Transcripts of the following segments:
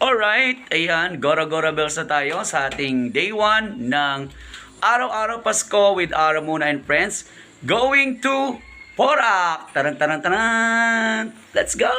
Alright, ayan, Gora-Gora Bells na tayo sa ating day 1 ng Araw-Araw Pasko with Ara Muna and Friends. Going to Porac! Taran! Let's go!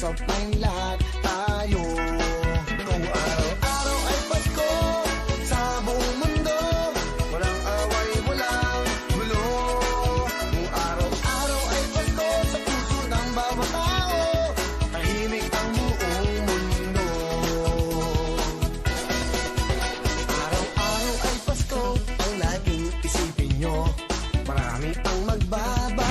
Of mind lahat tayo. Kung araw-araw ay Pasko sa buong mundo, walang away, walang gulo. Kung araw-araw ay Pasko sa puso ng bawat tao, tahimik ang buong mundo. Araw-araw ay Pasko, ang laging isipin nyo, marami ang magbabago.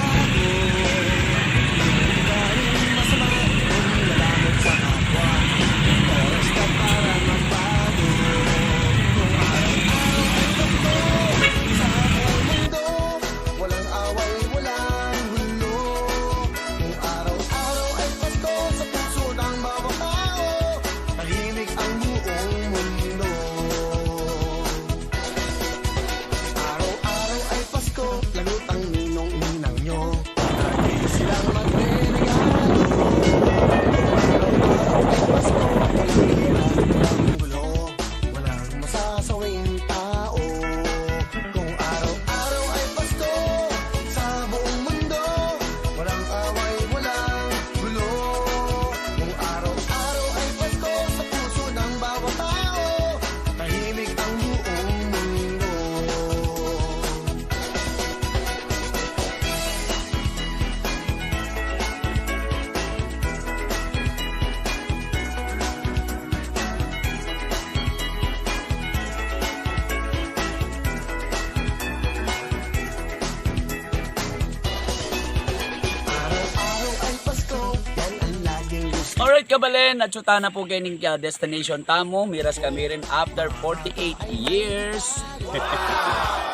Alright kabalen, natsuta na po kining destination tamo. Miras kami rin after 48 years.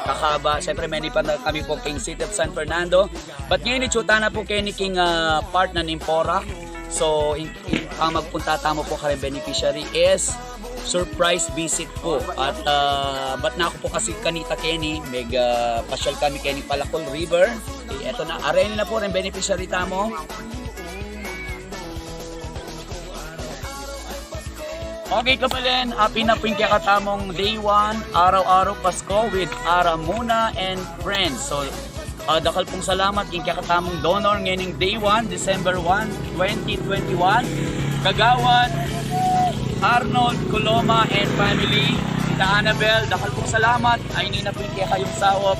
Kakaba, syempre many pa na kami po king City of San Fernando. But ngayon itsuta na po kining part na Porac. So ang magpunta tamo po kami beneficiary is surprise visit po. At ba't na ako po kasi kanita Kenny, mega pasyal kami Kenny Palacol River. Eto na, arena na po ng beneficiary tamo. Okay kabalen, happy na po yung katamong day 1, araw-araw Pasko with Ara Muna and Friends. So, dakal pong salamat yung katamong donor ngayong day 1, December 1, 2021. Kagawad, Arnold, Coloma and family, Tita Annabel, dakal pong salamat. Ay nina po yung kayong sawop.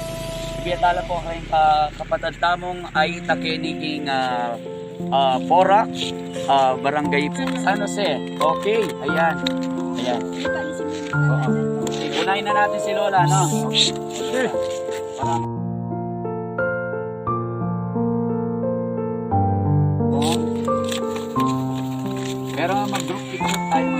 Biyatala po kayong kapatid tamong ay takinig Porac, Barangay San Jose. Okay, ayan. Unahin na natin si Lola, no? Okay. Pero mag-group picture tayo.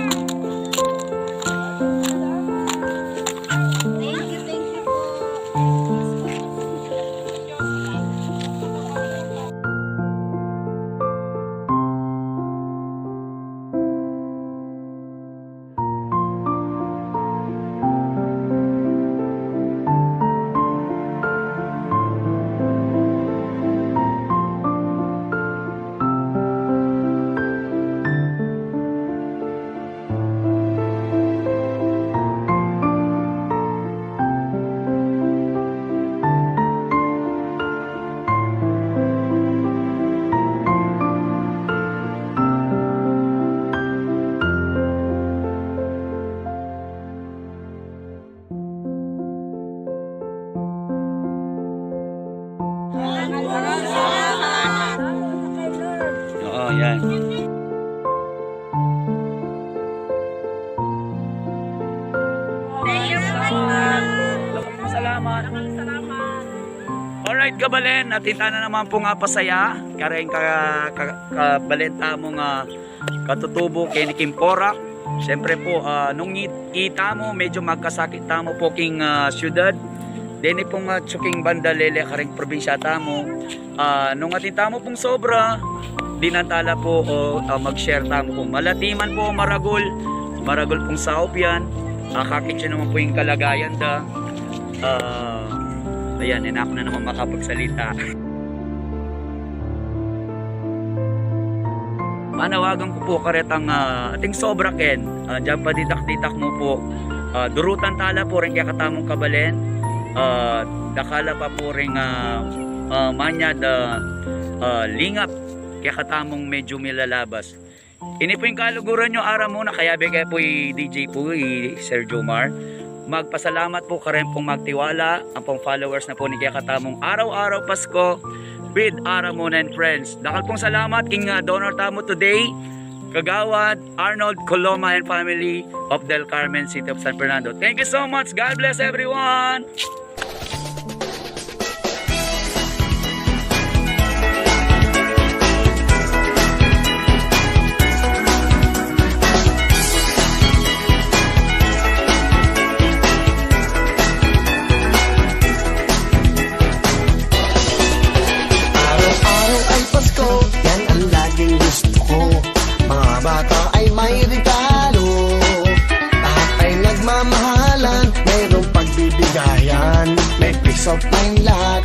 Oo, yan. Salamat. Alright, Gabalen, natita na naman po nga pasaya. Kareng kabalenta mo nga katutubo kay ni Kimporak. Siyempre po, nung ita mo, medyo magkasakit tamo po king syudad. Dini pong tsuking bandalele karing probinsya tamo. Nung atita mo pong sobra, dinantala po o mag-share tamo po. Malatiman po, maragol pong saop yan. Kakitsin naman po yung kalagayan da. Ayan, ako na naman makapagsalita. Manawagan ko po karetang ating sobra ken. Diyan pa ditak-ditak mo po. Durutan tala po rin kaya katamong kabalen. Dakala pa po rin manya da lingap kaya katamong medyo milalabas. Ini po yung kaluguran nyo ara muna kaya kaya po DJ po Sir Jomar. Magpasalamat po ka rin pong magtiwala ang pong followers na po ni kaya katamong araw-araw Pasko with Ara Muna and Friends. Dakal pong salamat king donor tamo today. Kagawad Arnold Coloma and family of Del Carmen City of San Fernando. Thank you so much. God bless everyone. Araw-araw ay Pasko, yan ang laging gusto ko. Mga bata ay may regalo, lahat ay nagmamahalan, mayroong pagbibigayan, may peace of mind lahat